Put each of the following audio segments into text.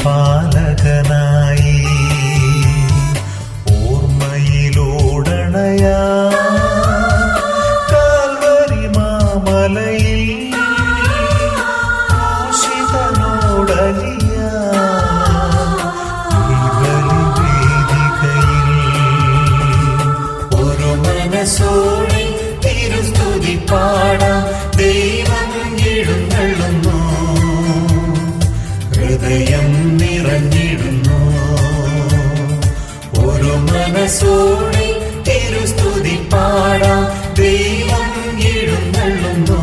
മഹിപാലകനായി ഓർമ്മയിലോടണയാ Calvary മാമലയിൽ ക്രൂശിതനോടലിയ ഈ ബലിവേദികയിൽ ഒരു മനസ്സോടെ തിരുസ്തുതി പാടാം. ദൈവം എഴുന്നള്ളുന്നു, ഹൃദയം നിറഞ്ഞിടുന്നു. ഒരു മനസ്സോടെ തിരുസ്തുതി പാടാം. ദൈവം എഴുന്നള്ളുന്നു,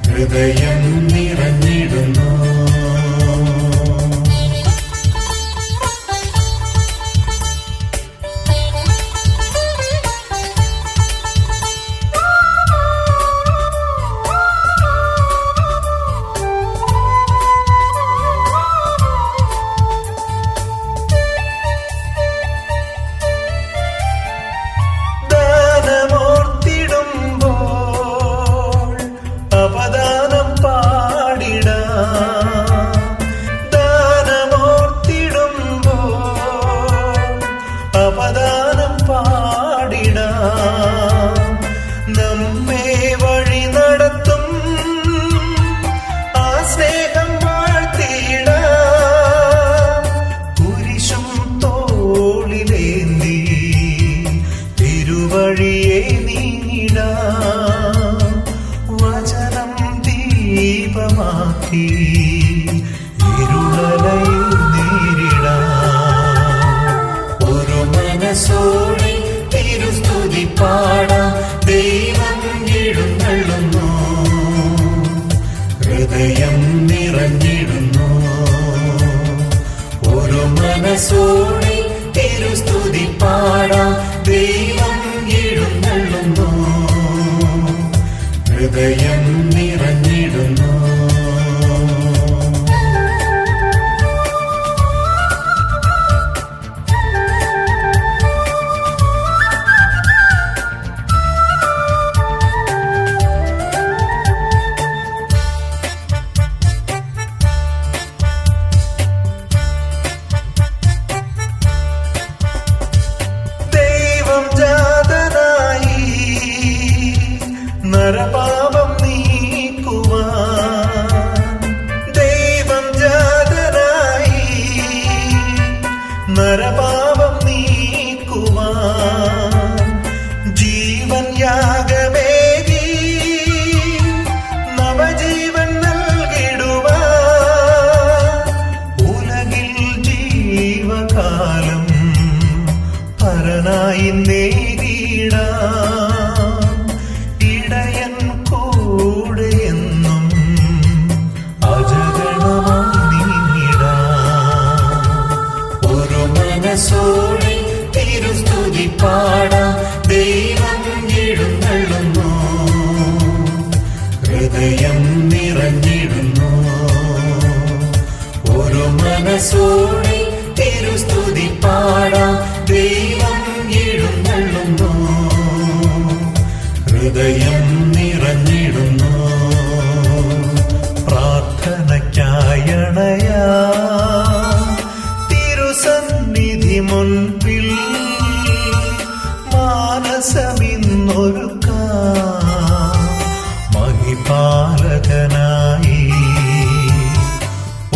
ഹൃദയം നിറഞ്ഞിടുന്നു. നമ്മെ വഴി നടത്തും ആ സ്നേഹം വാഴ്ത്തിയിടാം. കുരിശും തോളിലേന്തി തിരുവഴിയെ നീങ്ങിടാം. വചനം ദീപമാക്കി ഇരുളലയിൽ നേരിടാം. ഒരു മനസ്സോടെ തിരുസ്തുതി പാടാം. ദൈവം എഴുന്നള്ളുന്നു, ഹൃദയം നിറഞ്ഞിടുന്നു. ഒരു മനസ്സോടെ തിരുസ്തുതി പാടാം. ദൈവം എഴുന്നള്ളുന്നു, ഹൃദയം നിറഞ്ഞിടുന്നു. നരപാപം നീക്കുവാൻ ദൈവം ജാതനായി. നരപാപം നീക്കുവാൻ ജീവൻ യാഗമേകി നവജീവൻ നൽകിടുവാൻ ഉലകിൽ ജീവകാലം പരനായി നേടിയിടാൻ. ഇടയൻ കൂടെയെന്നും അജഗണമായി നീങ്ങിടാം. ഒരു മനസ്സോടെ തിരുസ്തുതി പാടാം. ദൈവം എഴുന്നള്ളുന്നു, ഹൃദയം നിറഞ്ഞിടുന്നു. ഒരു മനസ്സോടെ തിരുസ്തുതി പാടാം. ദൈവം എഴുന്നള്ളുന്നു, ഹൃദയം നിറഞ്ഞിടുന്നു. പ്രാർത്ഥനയ്ക്കായണയാ തിരുസന്നിധി മുൻപിൽ മാനസമിന്നൊരുക്കാം. മഹിപാലകനായി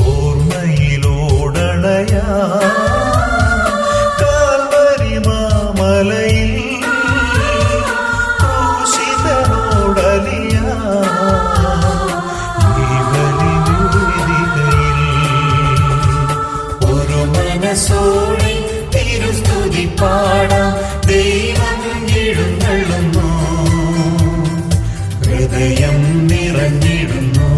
ഓർമ്മയിലോടണയാ കാൽവരി മാമലയിൽ മനസ്സോടെ തിരുസ്തുതി പാടാം. ദൈവം എഴുന്നള്ളുന്നു, ഹൃദയം നിറഞ്ഞിടുന്നു.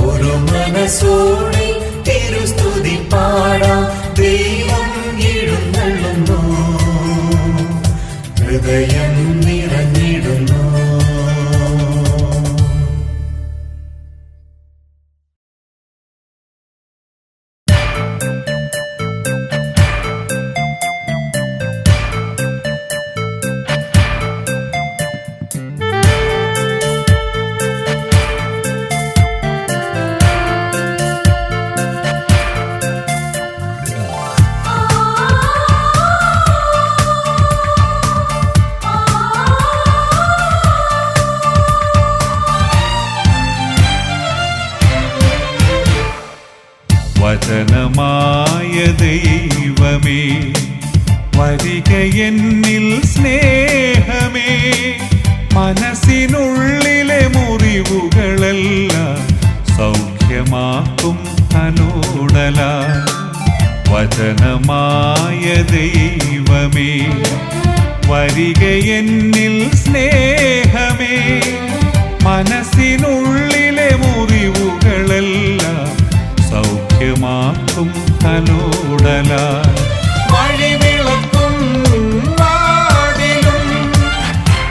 ഒരു മനസ്സോടെ തിരുസ്തുതി പാടാം. ദൈവം എഴുന്നള്ളുന്നു, ഹൃദയം നിറഞ്ഞിടുന്നു. വചനമായ ദൈവമേ വരിക എന്നിൽ സ്നേഹമേ, മനസ്സിനുള്ളിലെ മുറിവുകളെല്ലാം സൗഖ്യമാക്കും തലോടലാൽ. വചനമായ ദൈവമേ വരിക എന്നിൽ സ്നേഹമേ, മനസ്സിനുള്ളിലെ മുറിവുകളെല്ലാം സൗഖ്യമാക്കും തലോടലാൽ. വഴിവിളക്കും വാതിലും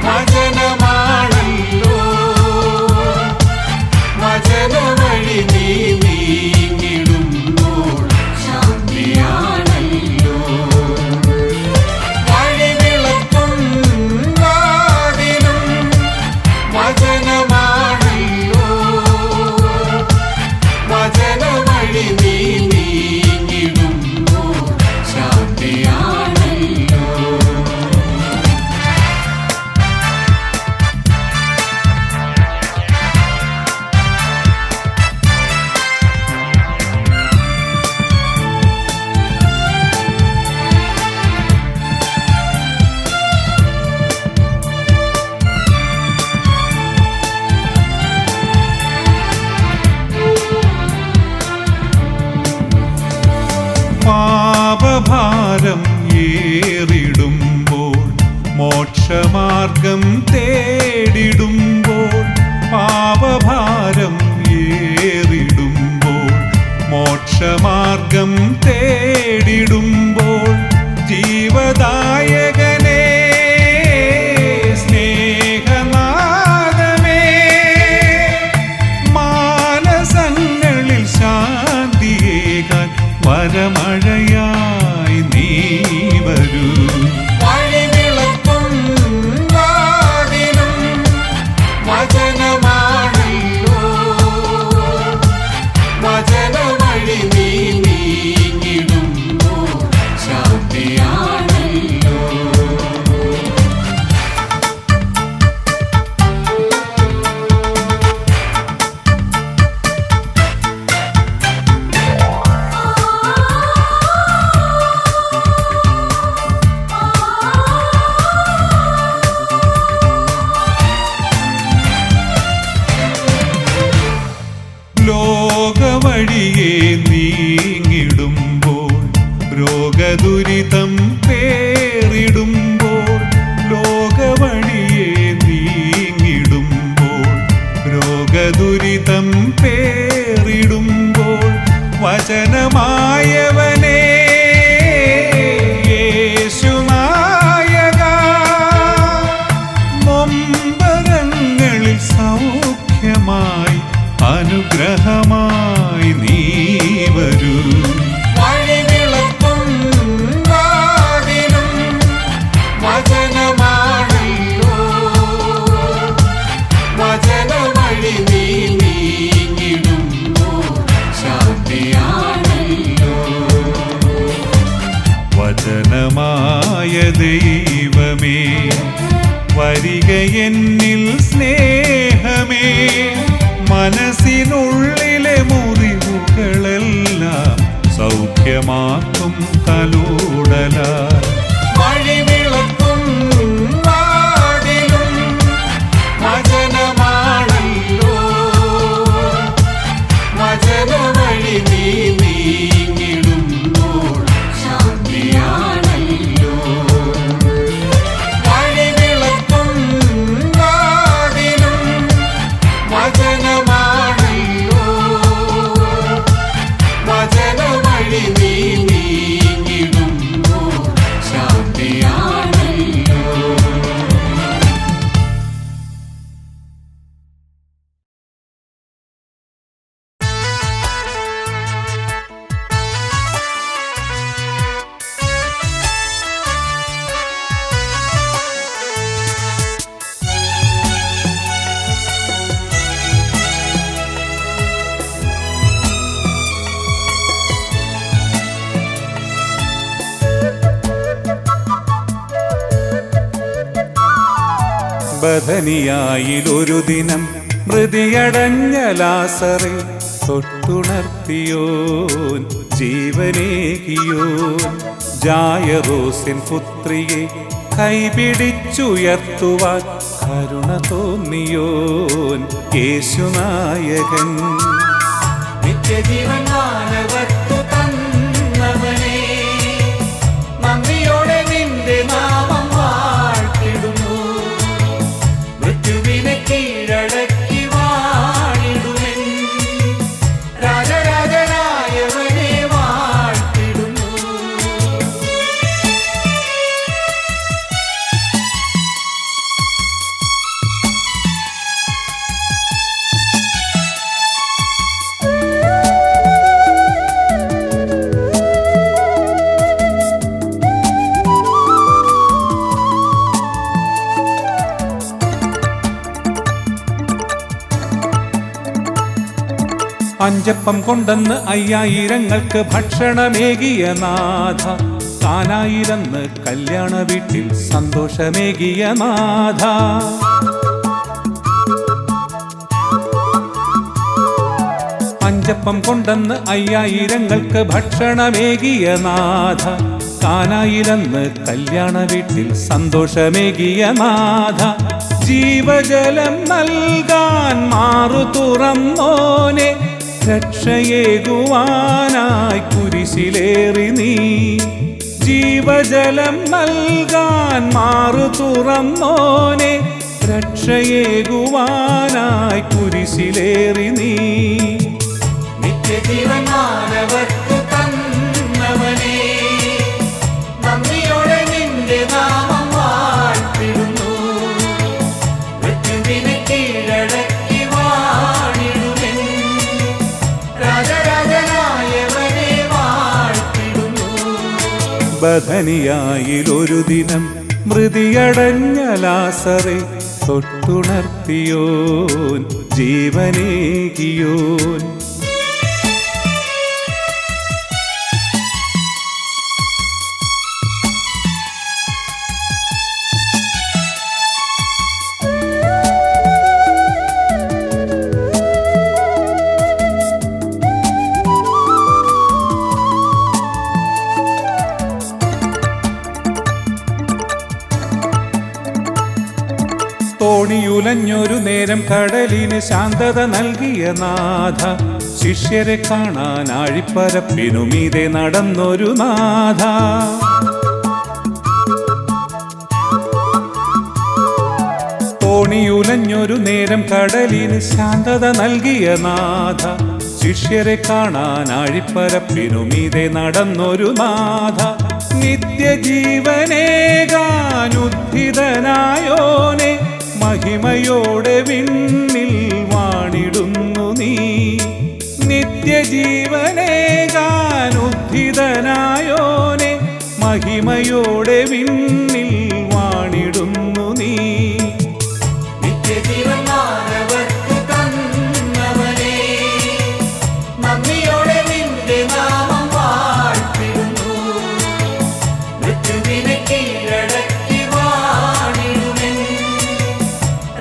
വചനമാണല്ലോ, വചനവഴി നീ നീങ്ങിടുമ്പോൾ ശാന്തിയാണല്ലോ. വഴിവിളക്കും വാതിലും വചനമാണല്ലോ, വചനവഴി നീ നീങ്ങിടുമ്പോൾ ശാന്തിയാണല്ലോ. പാപഭാരം ഏറിടുമ്പോൾ മോക്ഷമാർഗം തേടിടുമ്പോൾ, പാപഭാരം ഏറിടുമ്പോൾ മോക്ഷമാർഗം തേടിടുമ്പോൾ, ജീവദായകനേ സ്നേഹനാദമേ, മാനസങ്ങളിൽ ശാന്തിയേകാൻ വരമഴയായി നീ വരൂ. വഴിവിളക്കും വാതിലും വചനമാണല്ലോ, വചനവഴി നീ നീങ്ങിടുമ്പോൾ ശാന്തിയാണല്ലോ. ലോകവഴിയെ നീങ്ങിടുമ്പോൾ രോഗദുരിതം പേറിടുമ്പോൾ, ലോകവഴിയെ നീങ്ങിടുമ്പോൾ രോഗദുരിതം പേറിടുമ്പോൾ, വചനമായവനേ യേശുനായക, നൊമ്പരങ്ങളിൽ സൗഖ്യമായി അനുഗ്രഹമായി നീ വരൂ. വഴിവിളക്കും വാതിലും വചനമാണല്ലോ, വചനവഴി നീ നീങ്ങിടുമ്പോൾ ശാന്തിയാണല്ലോ. വചനമായ ദൈവമേ വരിക എന്നിൽ സ്നേഹമേ, മനസ്സിനുള്ളിലെ മുറിവുകളെല്ലാം സൗഖ്യമാക്കും തലോടലാൽ. വഴിവിളക്കും വാതിലും വചനമാണല്ലോ, വചനവഴി നീ നീങ്ങിടുമ്പോൾ ശാന്തിയാണല്ലോ. വഴിവിളക്കും വാതിലും വചനമാണല്ലോ, വചനവഴി നീ നീങ്ങിടുമ്പോൾ ശാന്തിയാണല്ലോ. ബഥനിയായിലൊരു ദിനം മൃതിയടഞ്ഞ ലാസറെ തൊട്ടുണർത്തിയോൻ ജീവനേകിയോൻ ജായറോസിൻ പുത്രിയെ കൈപിടിച്ചുയർത്തുവാൻ കരുണ തോന്നിയോൻ യേശുനായകൻ നിത്യജീവൻ മാനവർക്കു തന്നവനേ നന്ദിയോടെ നിന്റെ നാമം വാഴ്ത്തിടുന്നു മൃത്യുവിനെ കീഴടക്കി വാണിടുമെൻ രാജരാജനായവനെ വാഴ്ത്തിടുന്നു അഞ്ചപ്പം കൊണ്ടെന്ന് 5000ങ്ങൾക്ക് ഭക്ഷണമേകിയ നാഥ കാനായിലെന്ന് കല്യാണ വീട്ടിൽ സന്തോഷമേകിയ നാഥ അഞ്ചപ്പം കൊണ്ടെന്ന് 5000ങ്ങൾക്ക് ഭക്ഷണമേകിയ നാഥ കാനായിലെന്ന് കല്യാണ വീട്ടിൽ സന്തോഷമേകിയ നാഥ ജീവജലം നൽകാൻ മാറു തുറന്നോനെ രക്ഷയേകുവാനായി കുരിശിലേറി നീ ജീവജലം നൽകാൻ മാറു തുറന്നോനെ രക്ഷയേകുവാനായി കുരിശിലേറി നീ നിത്യജീവൻ മാനവർക്കു തന്നവനേ നന്ദിയോടെ നിന്റെ നാമം വാഴ്ത്തിടുന്നു മൃത്യുവിനെ കീഴടക്കി വാണിടുമെൻ രാജരാജനായവനെ വാഴ്ത്തിടുന്നു ബഥനിയായിലൊരു ദിനം മൃതിയടഞ്ഞ ലാസറെ തൊട്ടുണർത്തിയോൻ ജീവനേകിയോൻ തോണിയുലഞ്ഞൊരു നേരം കടലിന് ശാന്തത നൽകിയ നാഥ ശിഷ്യരെ കാണാൻ ആഴിപ്പരപ്പിനുമീതെ നടന്നൊരു നാഥ തോണിയുലഞ്ഞൊരു നേരം കടലിന് ശാന്തത നൽകിയ നാഥ ശിഷ്യരെ കാണാൻ ആഴിപ്പരപ്പിനുമീതെ നടന്നൊരു നാഥ നിത്യജീവനേകാനുദ്ധിതനായോനെ മഹിമയോടെ വിണ്ണിൽ വാണിടുന്നു നീ നിത്യജീവനേകാനുദ്ധിതനായോനെ മഹിമയോടെ വിണ്ണിൽ വാണിടുന്നു നീ നിത്യജീവൻ മാനവർക്കു തന്നവനേ നന്ദിയോടെ നിന്റെ നാമം വാഴ്ത്തിടുന്നു മൃത്യുവിനെ കീഴടക്കി വാണിടുമെൻ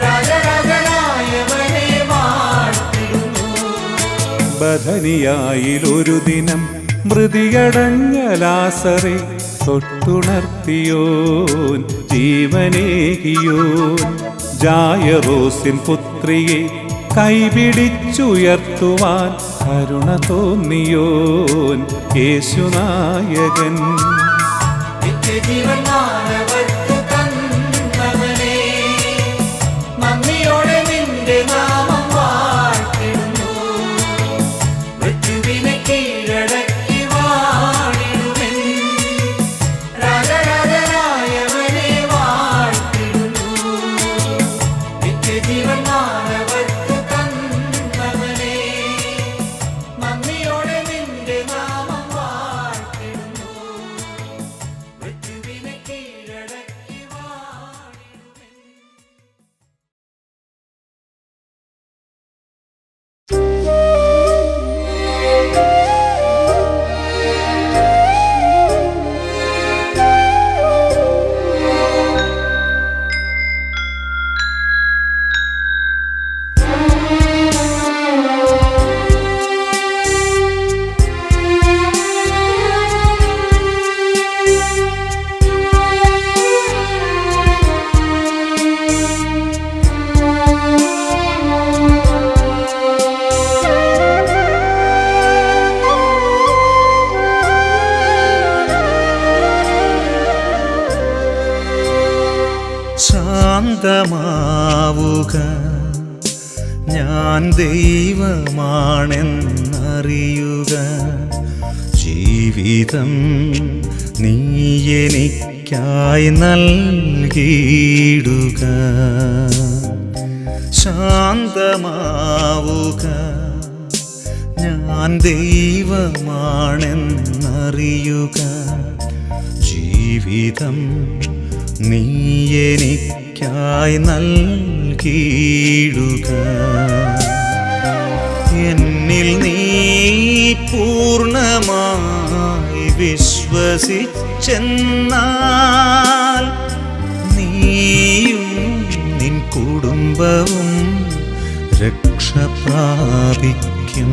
രാജരാജനായവനെ വാഴ്ത്തിടുന്നു ബഥനിയായിലൊരു ദിനം മൃതിയടഞ്ഞ ലാസറെ തൊട്ടുണർത്തിയോൻ ജീവനേകിയോൻ ജായറോസിൻ പുത്രിയെ കൈപിടിച്ചുയർത്തുവാൻ കരുണ തോന്നിയോൻ യേശുനായകൻ നിത്യജീവൻ മാനവർക്കു തന്നവനേ നന്ദിയോടെ നിന്റെ നാമം വാഴ്ത്തിടുന്നു മൃത്യുവിനെ കീഴടക്കി വാണിടുമെൻ രാജരാജനായവനെ വാഴ്ത്തിടുന്നു നിത്യജീവൻ മാനവർക്കു തന്നവനേ നന്ദിയോടെ നിന്റെ നാമം വാഴ്ത്തിടുന്നു മൃത്യുവിനെ കീഴടക്കി ശാന്തമാവുക, ഞാൻ ദൈവമാണെന്നറിയുക. ജീവിതം നീ എനിക്കായി നൽകിയിടുക. ശാന്തമാവുക, ഞാൻ ദൈവമാണെന്നറിയുക. ജീവിതം നീ എനിക്കായി നൽകിയിടുക. എന്നിൽ നീ പൂർണ്ണമായി വിശ്വസിച്ചെന്നാൽ നീയും നിൻ കുടുംബവും രക്ഷ പ്രാപിക്കും.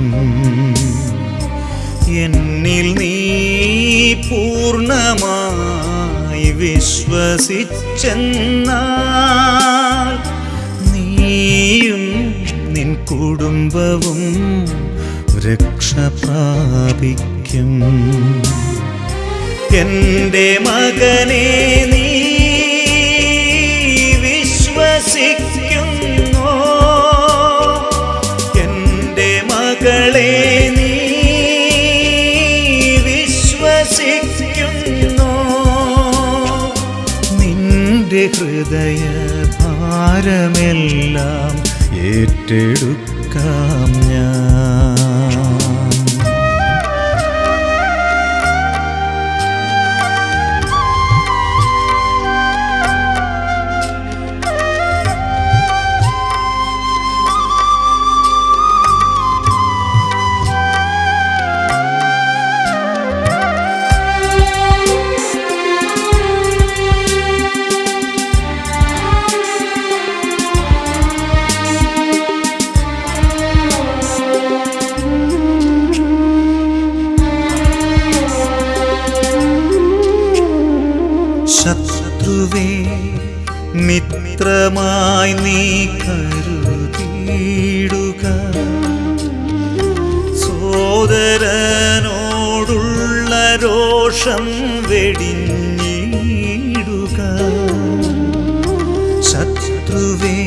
എന്നിൽ നീ പൂർണ്ണമായി വിശ്വസിച്ചെന്നാൽ നീയും നിൻ കുടുംബവും രക്ഷ പ്രാപിക്കും. എൻ്റെ മകനെ നീ വിശ്വസിക്കുന്നോ? എൻ്റെ മകളെ നീ വിശ്വസിക്കുന്നോ? നിന്റെ ഹൃദയ ഭാരമെല്ലാം ഏറ്റെടുക്കാം ഞാൻ. ശത്രുവേ, മിത്രമായി നീ കരുതിയിടുക. സോദരനോടുള്ള രോഷം വെടിഞ്ഞിടുക. ശത്രുവേ,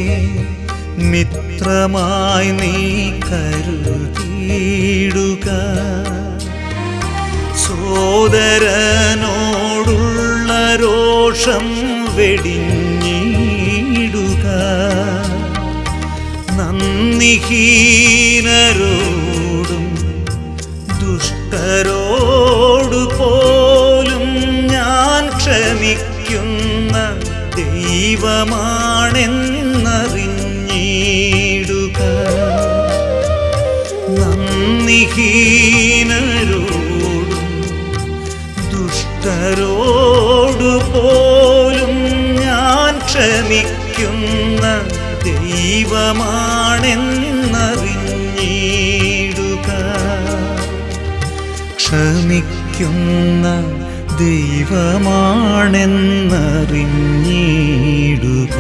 മിത്രമായി നീ കരുതിയിടുക. സോദരനോടുള്ള രോഷം വെടിഞ്ഞിടുക. നന്ദിഹീനരോടും ദുഷ്ടരോടു പോലും ഞാൻ ക്ഷമിക്കുന്ന ദൈവമാണെന്നറിഞ്ഞിടുക. നന്ദിഹീനരോടും ദുഷ്ടരോടു പോലും ഞാൻ ക്ഷമിക്കുന്ന ദൈവമാണെന്നറിഞ്ഞിടുക. ക്ഷമിക്കുന്ന ദൈവമാണെന്നറിഞ്ഞിടുക.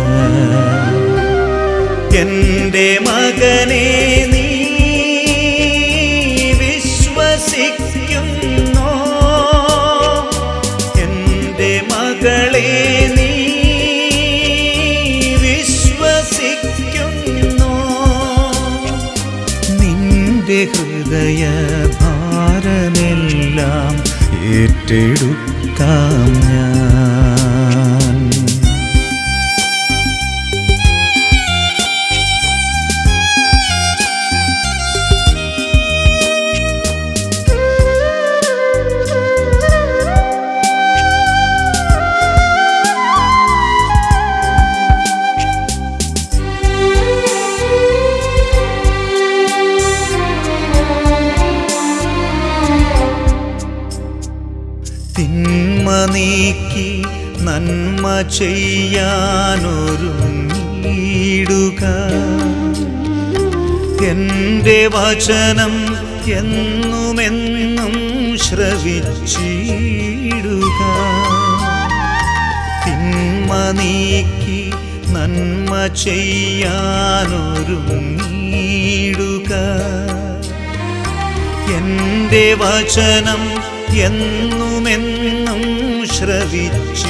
എൻ്റെ മകനെ നീ വിശ്വസിക്കുന്നോ? എൻ്റെ മകളെ നീ വിശ്വസിക്കുന്നോ? നിന്റെ ഹൃദയ ഭാരമെല്ലാം ഏറ്റെടുക്കാം ഞാൻ. തിന്മ നീക്കി നന്മ ചെയ്യാനൊരുങ്ങിടുക. എൻ്റെ വചനം എന്നുമെന്നും ശ്രവിച്ചിടുക. തിന്മ നീക്കി നന്മ ചെയ്യാനൊരുങ്ങിടുക. എൻ്റെ വചനം എന്നുമെന്നും ശ്രവിച്ചിടുക.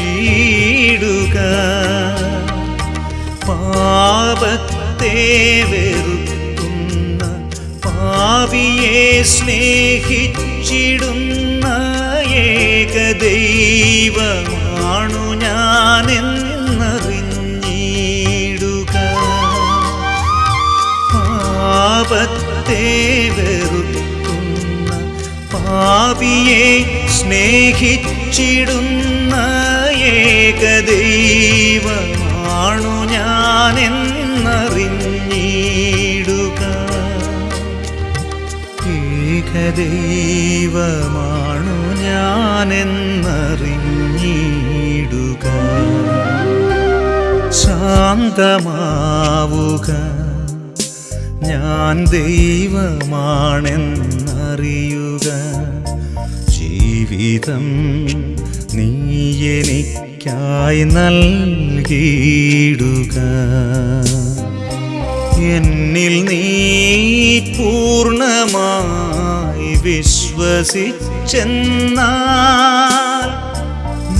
പാപത്തെ വെറുക്കുന്ന പാപിയെ സ്നേഹിച്ചിടുന്ന ഏകദൈവമാണു ഞാനെന്നറിഞ്ഞിടുക. പാപത്തെ വെറുക്കുന്ന പാപിയെ സ്നേഹിച്ചിടുന്ന ഏകദൈവമാണു ഞാനെന്നറിഞ്ഞിടുക. ഏകദൈവമാണു ഞാനെന്നറിഞ്ഞിടുക. ശാന്തമാവുക, ഞാൻ ദൈവമാണെന്നറിയുക. ജീവിതം നീ എനിക്കായി നൽകിയിടുക. എന്നിൽ നീ പൂർണ്ണമായി വിശ്വസിച്ചെന്നാൽ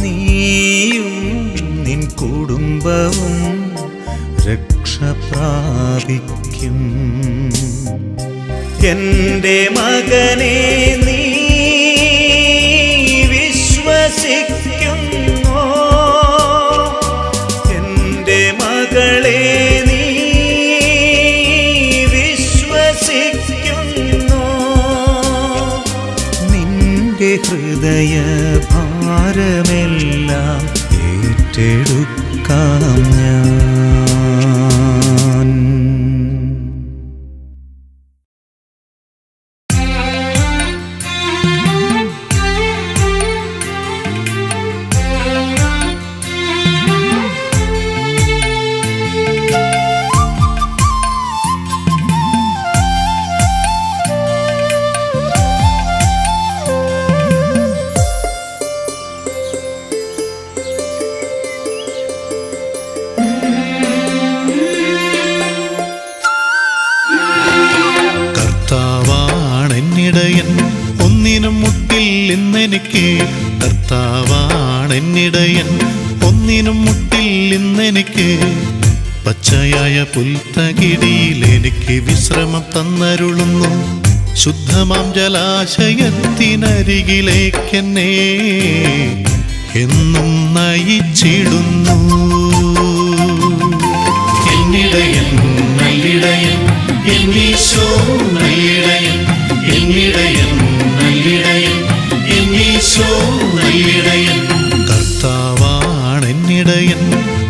നീയും നിൻ കുടുംബവും രക്ഷ പ്രാപിക്കും. എൻ്റെ മകനെ നീ വിശ്വസിക്കുന്നോ? എൻ്റെ മകളെ നീ വിശ്വസിക്കുന്നോ? നിന്റെ ഹൃദയ ഭാരമെല്ലാം ഏറ്റെടുക്കാം ഞാൻ. ഒന്നിനും മുട്ടില്ലെന്നെനിക്ക് കർത്താവാണെന്നിടയൻ. ഒന്നിനും മുട്ടില്ലെന്നെനിക്ക് പച്ചയായ പുൽത്തകിടിയിൽ എനിക്ക് വിശ്രമം തന്നരുളുന്നു. ശുദ്ധമാം ജലാശയത്തിനരികിലേക്കെന്നെ എന്നും നയിച്ചിടുന്നു. എന്നിടയൻ നല്ലിടയൻ, എന്നീശോ നല്ലിടയൻ. എന്നിടയൻ നല്ലിടയൻ, എന്നീശോ നല്ലിടയൻ. കർത്താവാണെന്നിടയൻ,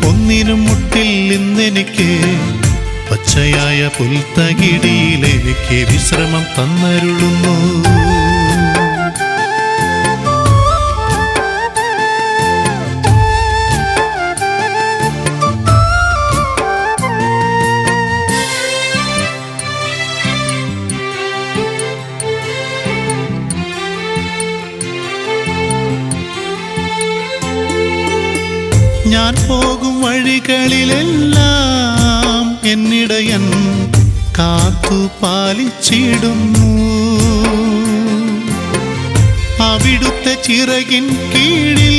ഒന്നിനും മുട്ടില്ലെന്നെനിക്ക് പച്ചയായ പുൽത്തകിടിയിൽ എനിക്ക് വിശ്രമം തന്നരുളുന്നു. ഞാൻ പോകും വഴികളിലെല്ലാം എന്നിടയൻ കാത്തു പാലിച്ചിടുന്നു. അവിടുത്തെ ചിറകിൻ കീഴിൽ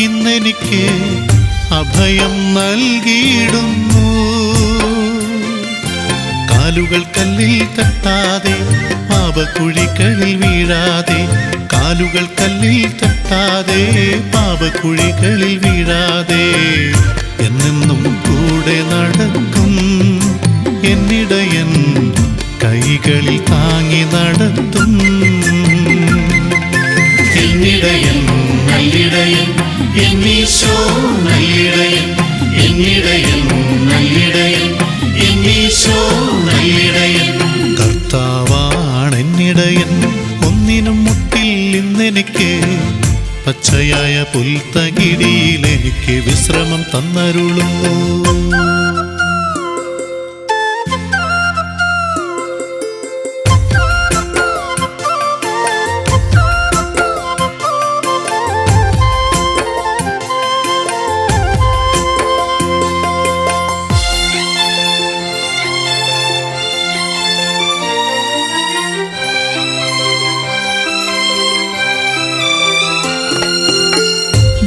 ഇന്നെനിക്ക് അഭയം നൽകിയിടുന്നു. കാലുകൾ കല്ലിൽ തട്ടാതെ പാപക്കുഴികളിൽ വീഴാതെ, കാലുകൾ കല്ലിൽ തട്ടാതെ പാപക്കുഴികളിൽ വീഴാതെ എന്നെന്നും കൂടെ നടക്കും. എന്നിടയൻ കൈകളിൽ താങ്ങി നടത്തും. എന്നിടയൻ നല്ലിടയൻ, എന്നീശോ നല്ലിടയൻ. എന്നിടയൻ നല്ലിടയൻ, എന്നീശോ നല്ലിടയൻ. കർത്താവാണെന്നിടയൻ, ഒന്നിനും മുട്ടില്ലെന്നെനിക്ക് പച്ചയായ പുൽത്തകിടിയിൽ എനിക്ക് വിശ്രമം തന്നരുളുന്നു.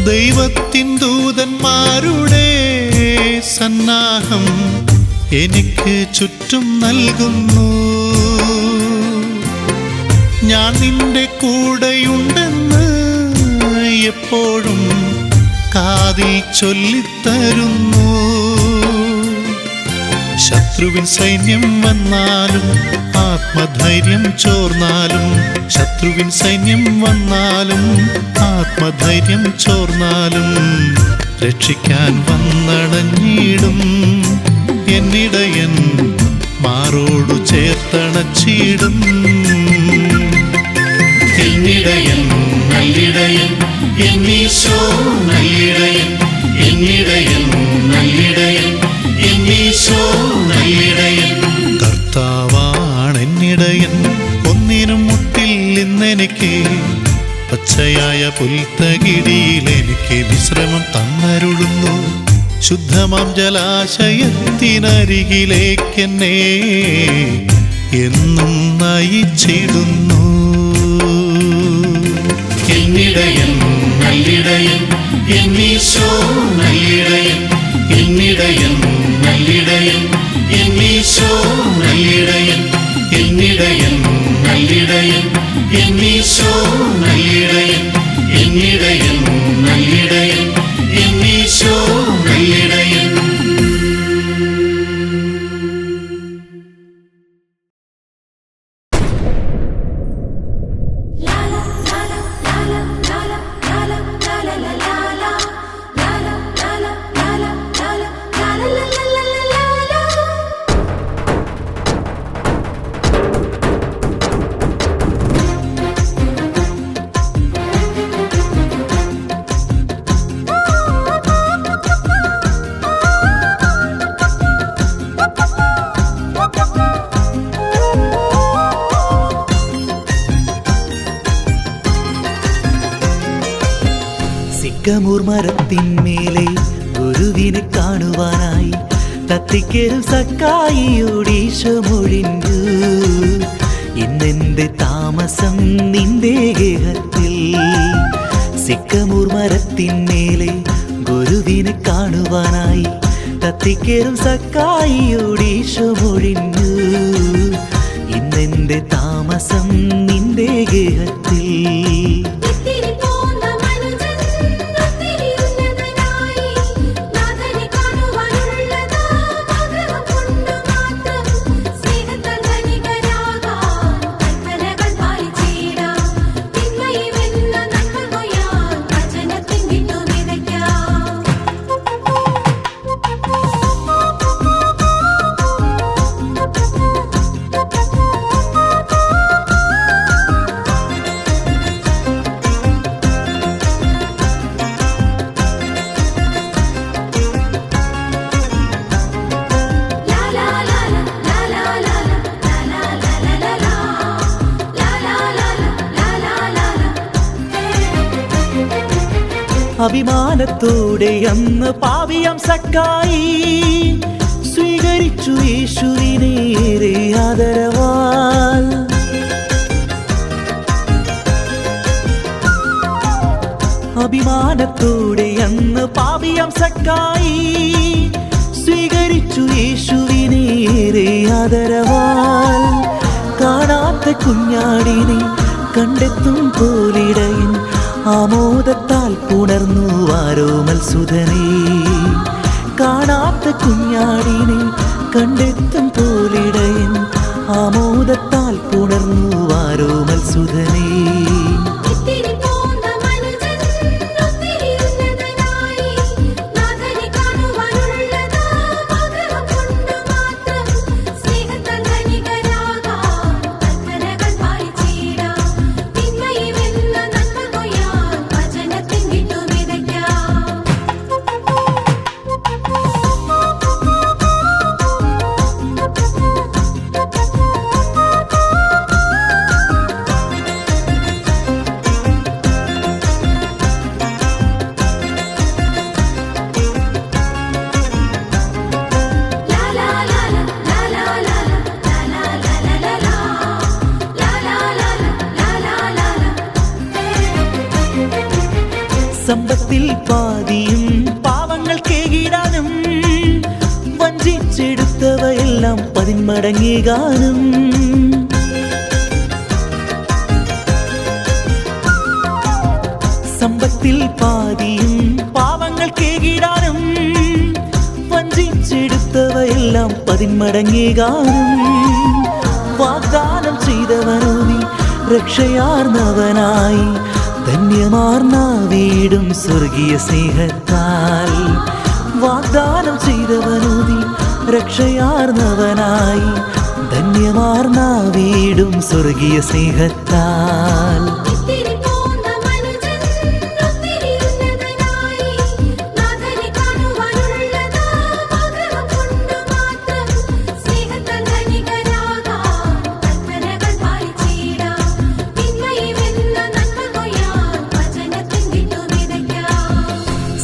ദൈവത്തിൻ ദൂതന്മാരുടെ സന്നാഹം എനിക്ക് ചുറ്റും നൽകുന്നു. ഞാൻ നിന്റെ കൂടെയുണ്ടെന്ന് എപ്പോഴും കാതിൽ ചൊല്ലിത്തരുന്നു. ശത്രുവിൻ സൈന്യം വന്നാലും ആത്മധൈര്യം ചോർന്നാലും, ശത്രുവിൻ സൈന്യം വന്നാലും ആത്മധൈര്യം ചോർന്നാലും, രക്ഷിക്കാൻ വന്നണഞ്ഞിടും എന്നിടയൻ മാറോടു ചേർത്തണച്ചിടും. എന്നിടയൻ നല്ലിടയൻ എന്നീശോ നല്ലിടയൻ, എന്നിടയൻ നല്ലിടയൻ എന്നീശോ നല്ലിടയൻ. കർത്താവാണെന്നിടയൻ, ഒന്നിനും മുട്ടില്ലെന്നെനിക്ക്. പച്ചയായ പുൽത്തകിടിയിൽ എനിക്ക് വിശ്രമം തന്നരുളുന്നു. ശുദ്ധമാം ജലാശയത്തിനരികിലേക്കെന്നെ എന്നും നയിച്ചിടുന്നു. എന്നിടയൻ നല്ലിടയൻ എന്നീശോ നല്ലിടയൻ, എന്നിടയൻ നല്ലിടയൻ എന്നീശോ നല്ലിടയൻ, എന്നിടയൻ നല്ലിടയൻ എന്നീശോ നല്ലിടയൻ, എന്നിടയൻ നല്ലിടയൻ എന്നീശോ നല്ലിടയൻ. സിക്കമൂർ മരത്തിന്മേലെ ഗുരുവിനെ കാണുവാനായി തത്തിക്കരും സക്കായിയോടീശോ മൊഴിഞ്ഞു. ഇന്നെന്റെ താമസം നിന്റെ ഗേഹത്തിൽ. സിക്കമൂർ മരത്തിന്മേലെ ഗുരുവിനെ കാണുവാനായി തത്തിക്കരും സക്കായിയോടീശോ മൊഴിഞ്ഞു. ഇന്നെന്റെ താമസം നിന്റെ ഗേഹത്തിൽ. അഭിമാനത്തോടെ അന്ന് പാപിയാം സക്കായി സ്വീകരിച്ചു യേശുവിനേറെ ആദരവാൽ. അഭിമാനത്തോടെ അന്ന് പാപിയാം സക്കായി സ്വീകരിച്ചു യേശുവിനേറെ ആദരവാൽ. കാണാത്ത കുഞ്ഞാടിനെ കണ്ടെത്തും പോലിടയൻ ആമോദത്താൽ പുണർന്നു ആരോമൽ സുധനേ. കാണാത്ത കുഞ്ഞാടിനെ കണ്ടെത്തും പോലിടയൻ ആമോദത്താൽ പുണർന്നു ആരോമൽ സുധനേ. സമ്പത്തിൽ പാതിയും പാവങ്ങൾ കേകിടാനും പതിന്മടങ്ങി ഗാനം. സമ്പത്തിൽ പാതിയും പാവങ്ങൾ കേകിടാനും വഞ്ചിച്ചെടുത്തവയെല്ലാം പതിന്മടങ്ങി ഗാനം. വാഗ്ദാനം ചെയ്തവനോ നീ രക്ഷയാർന്നവനായി ധന്യമാർന്ന വീടും സ്വർഗീയ സ്നേഹത്താൽ. വാഗ്ദാനം ചെയ്തവനോ നീ രക്ഷയാർന്നവനായി ധന്യമാർന്ന വീടും സ്വർഗീയ സ്നേഹത്താൽ.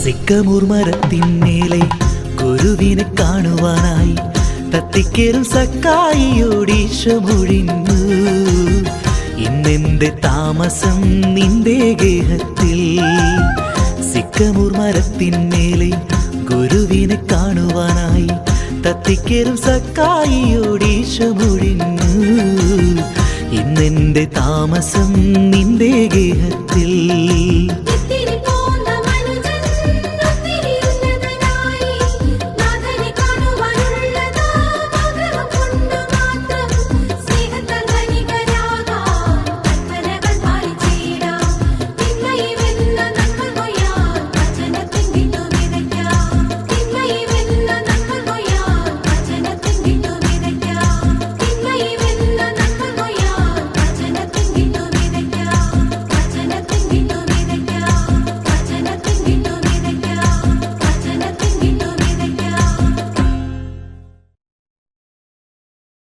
സിക്കമൂർ മരത്തിന്മേലെ ഗുരുവിനെ കാണുവാനായി തത്തിക്കേറും സക്കായിയോടീശോ മൊഴിഞ്ഞു. ഇന്നെന്റെ താമസം നിന്റെ ഗേഹത്തിൽ. സിക്കമൂർ മരത്തിന്മേലെ ഗുരുവിനെ കാണുവാനായി തത്തിക്കേറും സക്കായിയോടീശോ മൊഴിഞ്ഞു. ഇന്നെന്റെ താമസം നിന്റെ ഗേഹത്തിൽ.